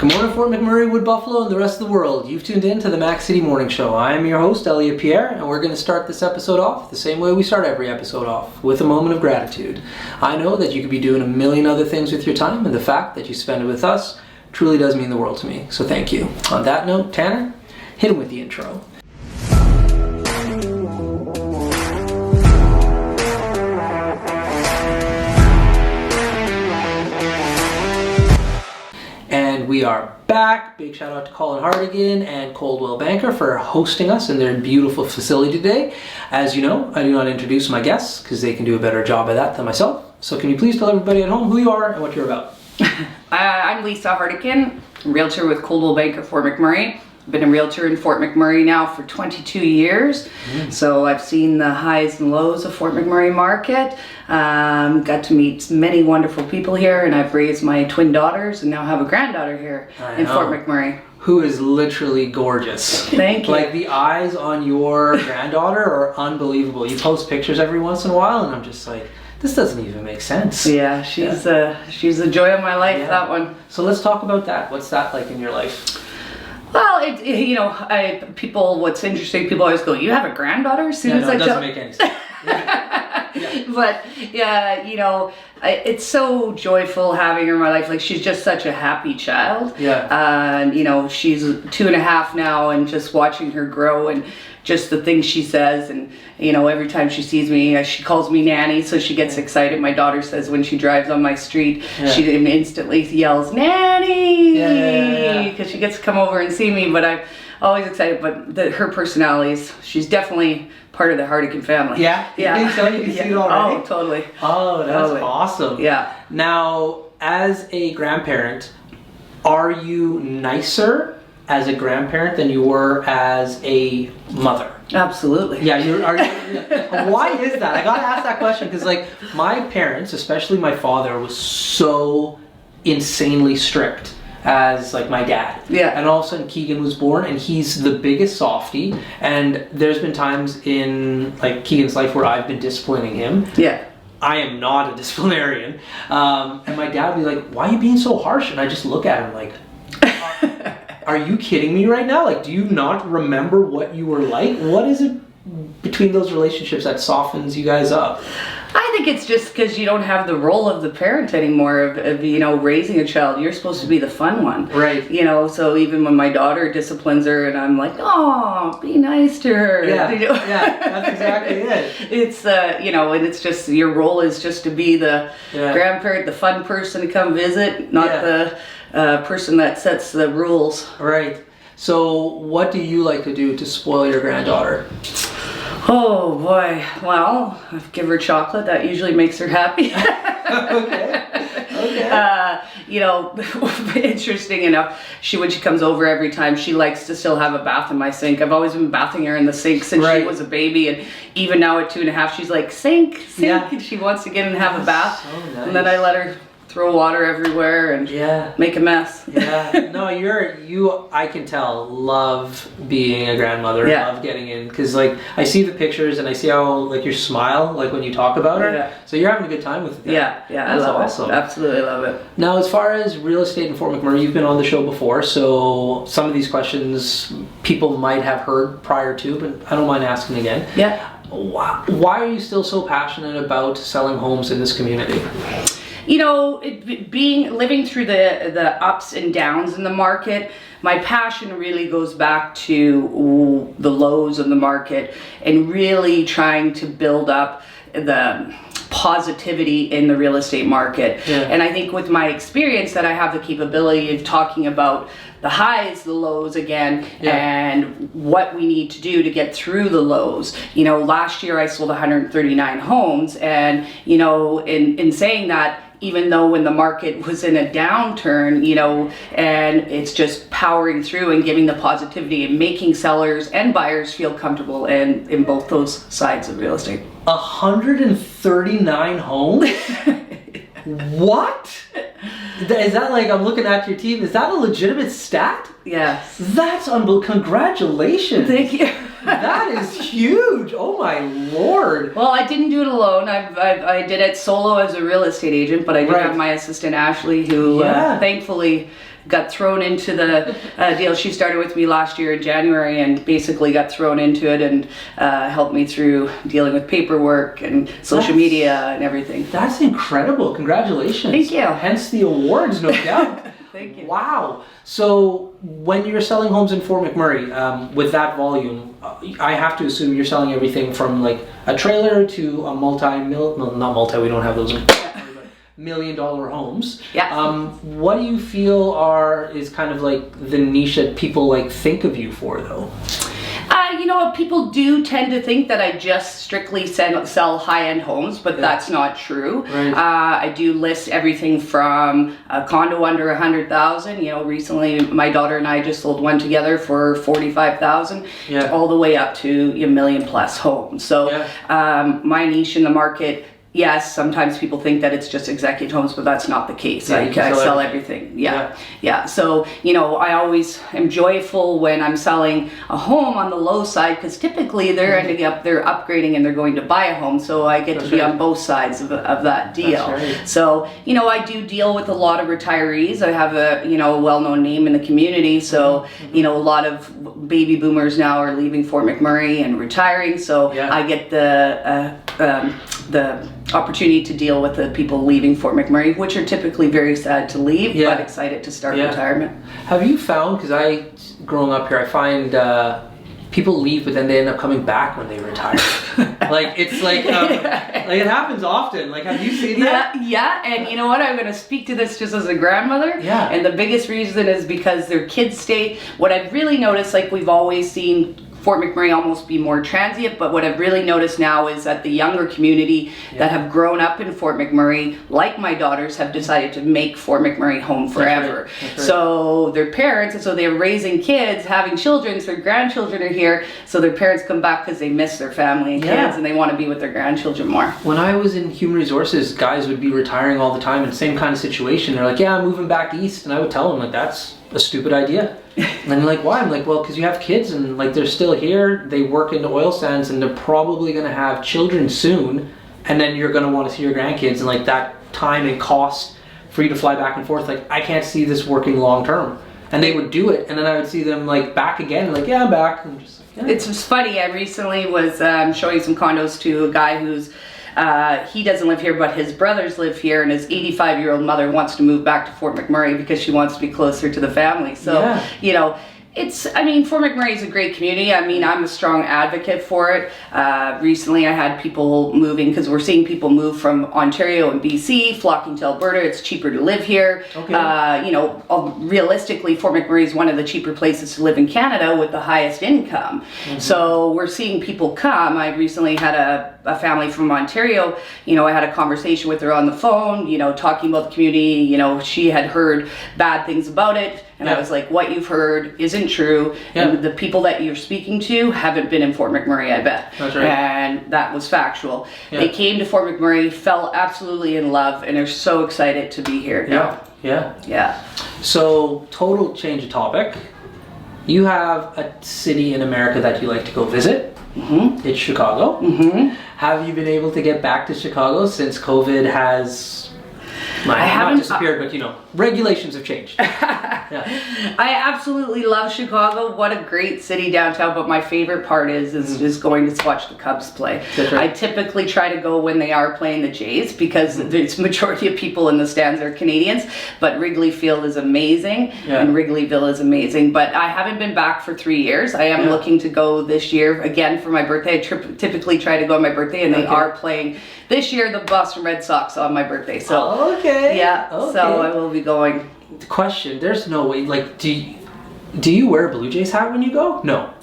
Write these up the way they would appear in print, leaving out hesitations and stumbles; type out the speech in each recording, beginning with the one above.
Good morning, Fort McMurray, Wood Buffalo, and the rest of the world. You've tuned in to the Mac City Morning Show. I am your host, Elliot Pierre, and we're going to start this episode off the same way we start every episode off, with a moment of gratitude. I know that you could be doing a million other things with your time, and the fact that you spend it with us truly does mean the world to me, so thank you. On that note, Tanner, hit him with the intro. And we are back. Big shout out to Lisa Hartigan and Coldwell Banker for hosting us in their beautiful facility today. As you know, I do not introduce my guests because they can do a better job of that than myself. So can you please tell everybody at home who you are and what you're about? I'm Lisa Hartigan, realtor with Coldwell Banker Fort McMurray. I've been a realtor in Fort McMurray now for 22 years. So I've seen the highs and lows of Fort McMurray market. Got to meet many wonderful people here, and I've raised my twin daughters and now have a granddaughter here in Fort McMurray. Who is literally gorgeous. Thank you. Like, the eyes on your granddaughter are unbelievable. You post pictures every once in a while and I'm just like, this doesn't even make sense. Yeah, she's the joy of my life, that one. So let's talk about that. What's that like in your life? Well, what's interesting, people always go, you have a granddaughter? As soon as it doesn't make any sense. But it's so joyful having her in my life. Like, she's just such a happy child. And she's 2.5 now, and just watching her grow and just the things she says, and every time she sees me, she calls me Nanny, so she gets excited. My daughter says when she drives on my street, she instantly yells Nanny, because she gets to come over and see me. But I'm always excited. But her personalities, she's definitely part of the Hartigan family. Yeah? You think so? You can see it already? Oh, totally. Oh, that's awesome. Yeah. Now, as a grandparent, are you nicer as a grandparent than you were as a mother? Absolutely. Yeah, why is that? I gotta ask that question because, like, my parents, especially my father, was so insanely strict as, like, my dad. Yeah. And all of a sudden Keegan was born, and he's the biggest softie, and there's been times in, like, Keegan's life where I've been disciplining him. Yeah. I am not a disciplinarian. And my dad would be like, why are you being so harsh? And I just look at him like, are you kidding me right now? Like, do you not remember what you were like? What is it between those relationships that softens you guys up? I think it's just because you don't have the role of the parent anymore of raising a child. You're supposed to be the fun one. Right. So even when my daughter disciplines her and I'm like, oh, be nice to her. Yeah, that's exactly it. It's, and it's just, your role is just to be the grandparent, the fun person to come visit, not the person that sets the rules. Right. So what do you like to do to spoil your granddaughter? Oh boy, well, I give her chocolate. That usually makes her happy. Okay. Interesting enough, when she comes over every time, she likes to still have a bath in my sink. I've always been bathing her in the sink since she was a baby, and even now at 2.5, she's like, sink, and she wants to get in and have a bath. So nice. And then I let her throw water everywhere and make a mess. No, I can tell, love being a grandmother, love getting in, because, like, I see the pictures and I see how, like, your smile, like, when you talk about her, so you're having a good time with it. That's I love it. Absolutely love it. Now, as far as real estate in Fort McMurray, you've been on the show before, so some of these questions people might have heard prior to, but I don't mind asking again. Yeah. Why are you still so passionate about selling homes in this community? Living through the ups and downs in the market, my passion really goes back to the lows of the market and really trying to build up the positivity in the real estate market. And I think with my experience that I have the capability of talking about the highs, the lows again, and what we need to do to get through the lows. Last year I sold 139 homes, and in saying that, even though when the market was in a downturn, and it's just powering through and giving the positivity and making sellers and buyers feel comfortable in both those sides of real estate. 139 homes? What? Is that, like, I'm looking at your team, is that a legitimate stat? Yes. That's unbelievable. Congratulations. Thank you. That is huge. Oh my Lord. Well, I didn't do it alone. I did it solo as a real estate agent, but I did have my assistant Ashley, who thankfully got thrown into the deal. She started with me last year in January and basically got thrown into it and helped me through dealing with paperwork and social media and everything. That's incredible. Congratulations. Thank you. Hence the awards, no doubt. Thank you. Wow. So when you're selling homes in Fort McMurray, with that volume, I have to assume you're selling everything from like a trailer to a not multi, we don't have those, $1 million homes. Yeah. What do you feel is kind of like the niche that people like think of you for though? You know, people do tend to think that I just strictly sell high-end homes, but that's not true. Right. I do list everything from a condo under $100,000. You know, recently my daughter and I just sold one together for $45,000, all the way up to $1 million+ homes. So my niche in the market. Yes, sometimes people think that it's just executive homes, but that's not the case. I sell everything. Yeah. So, you know, I always am joyful when I'm selling a home on the low side, because typically they're ending up, they're upgrading and they're going to buy a home. So I get to be on both sides of that deal. So, you know, I do deal with a lot of retirees. I have a, you know, a well-known name in the community. So, you know, a lot of baby boomers now are leaving Fort McMurray and retiring. So I get the opportunity to deal with the people leaving Fort McMurray, which are typically very sad to leave, but excited to start retirement. Have you found, because growing up here, I find people leave, but then they end up coming back when they retire. Like, it's like, like it happens often. Like, have you seen that? Yeah, and you know what? I'm going to speak to this just as a grandmother. Yeah. And the biggest reason is because their kids stay. What I've really noticed, like we've always seen Fort McMurray almost be more transient, but what I've really noticed now is that the younger community that have grown up in Fort McMurray, like my daughters, have decided to make Fort McMurray home forever. That's right. So their parents, and so they're raising kids, having children, so their grandchildren are here, so their parents come back because they miss their family and kids, and they want to be with their grandchildren more. When I was in human resources, guys would be retiring all the time in the same kind of situation. They're like, yeah, I'm moving back east, and I would tell them, like, that's a stupid idea. And they're like, why? I'm like, well, because you have kids and like they're still here, they work in the oil sands, and they're probably going to have children soon, and then you're going to want to see your grandkids, and like that time and cost for you to fly back and forth, like I can't see this working long term. And they would do it, and then I would see them like back again, and like, yeah, I'm back. And I'm just like, It's just funny. I recently was showing some condos to a guy who's he doesn't live here, but his brothers live here, and his 85-year-old mother wants to move back to Fort McMurray because she wants to be closer to the family. So, you know, Fort McMurray is a great community. I mean, I'm a strong advocate for it. Recently I had people moving, because we're seeing people move from Ontario and BC, flocking to Alberta. It's cheaper to live here. You know, realistically, Fort McMurray is one of the cheaper places to live in Canada with the highest income. So we're seeing people come. I recently had a family from Ontario. You know, I had a conversation with her on the phone, you know, talking about the community. You know, she had heard bad things about it. And I was like, what you've heard isn't true. And the people that you're speaking to haven't been in Fort McMurray, I bet. That's right. And that was factual. They came to Fort McMurray, fell absolutely in love, and they're so excited to be here now. Yeah. So, total change of topic. You have a city in America that you like to go visit. It's Chicago. Have you been able to get back to Chicago since COVID has... I haven't disappeared, but you know, regulations have changed. I absolutely love Chicago. What a great city downtown, but my favorite part is going to watch the Cubs play. That's right. I typically try to go when they are playing the Jays, because the majority of people in the stands are Canadians, but Wrigley Field is amazing and Wrigleyville is amazing. But I haven't been back for 3 years. I am looking to go this year again for my birthday. I typically try to go on my birthday, and they are playing this year the Boston Red Sox on my birthday. So so I will be going. Question, there's no way, like, do you wear a Blue Jays hat when you go? No.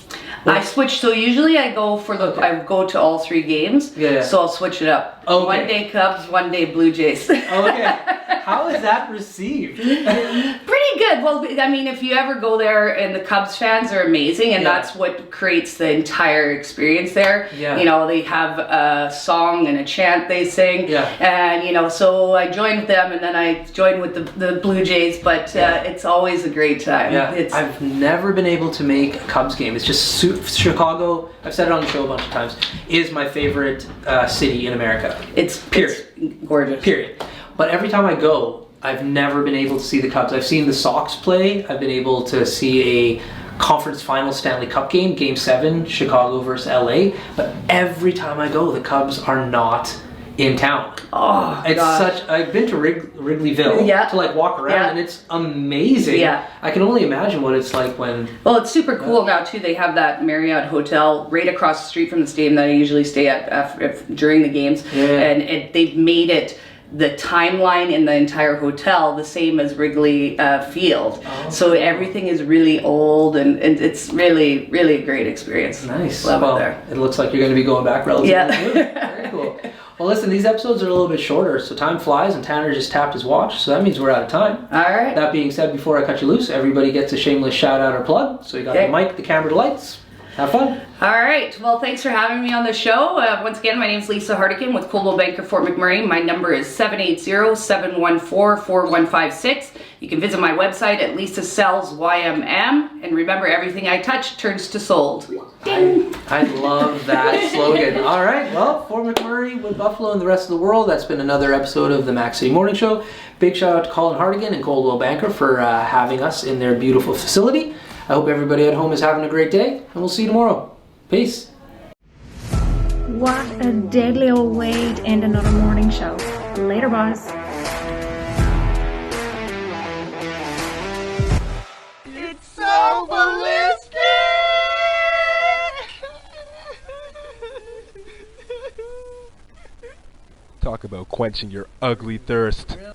I switch, so usually I go I go to all 3 games, so I'll switch it up. One day Cubs, one day Blue Jays. How is that received? Pretty good. Well, I mean, if you ever go there, and the Cubs fans are amazing, and that's what creates the entire experience there. You know, they have a song and a chant they sing, and you know, so I joined with them, and then I joined with the Blue Jays, but it's always a great time. I've never been able to make a Cubs game. It's just Chicago, I've said it on the show a bunch of times, is my favorite city in America. It's gorgeous. Period. But every time I go, I've never been able to see the Cubs. I've seen the Sox play. I've been able to see a conference final Stanley Cup game, Game 7, Chicago versus LA. But every time I go, the Cubs are not in town. Oh, it's gosh. I've been to Wrigleyville to like walk around, and it's amazing. Yeah. I can only imagine what it's like when... Well, it's super cool now too. They have that Marriott hotel right across the street from the stadium that I usually stay at during the games. And they've made it the timeline in the entire hotel the same as Wrigley Field. So everything is really old, and it's really, really a great experience. Nice. Love it there. It looks like you're going to be going back relatively soon. Very cool. Well, listen, these episodes are a little bit shorter, so time flies, and Tanner just tapped his watch, so that means we're out of time. All right. That being said, before I cut you loose, everybody gets a shameless shout-out or plug. So you got the mic, the camera, the lights. Have fun. All right. Well, thanks for having me on the show. Once again, my name is Lisa Hartigan with Coldwell Banker Fort McMurray. My number is 780-714-4156. You can visit my website at Lisa Sells YMM. And remember, everything I touch turns to sold. I love that slogan. All right. Well, Fort McMurray, Wood Buffalo, and the rest of the world, that's been another episode of the Mac City Morning Show. Big shout out to Colin Hartigan and Coldwell Banker for having us in their beautiful facility. I hope everybody at home is having a great day, and we'll see you tomorrow. Peace. What a deadly old way to end another morning show. Later, boys. It's so ballistic! Talk about quenching your ugly thirst.